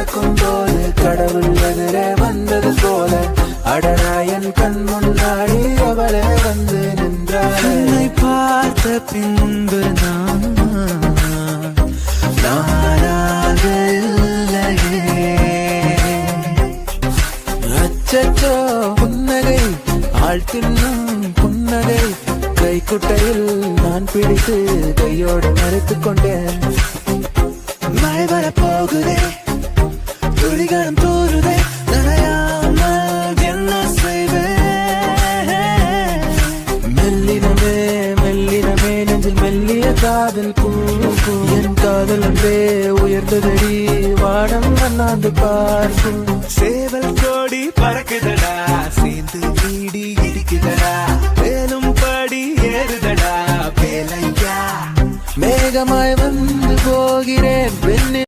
நடக்கும் போது கடவுள் எதிரே வந்தது போல அடராயன் கண் முன்னாடி அவளே வந்து நின்றாள். என்னை பார்த்த பின்பு நானாக இல்லையே. அச்சச்சோ புன்னகை ஆள் தின்னும் புன்னகை கைக்குட்டையில் நான் பிடித்து கையோடு மறைத்துக் கொண்டேன். மழை வர போகுதே துளிகளும் தூருதே நனையாமல் என்ன செய்வேன். மெல்லினமே மெல்லினமே நெஞ்சில் மெல்லிய காதல் பூ என் காதல் அன்பே உயர்ந்ததடி வானம் வண்ணாந்து பார்க்கும். சேவல் கோடி பறக்குதடா சேர்ந்து வீடி இடிக்குதடா வேலும் படி ஏறுதடா வேலையா. மேகமாய் வந்து போகிறேன் பெண்ணே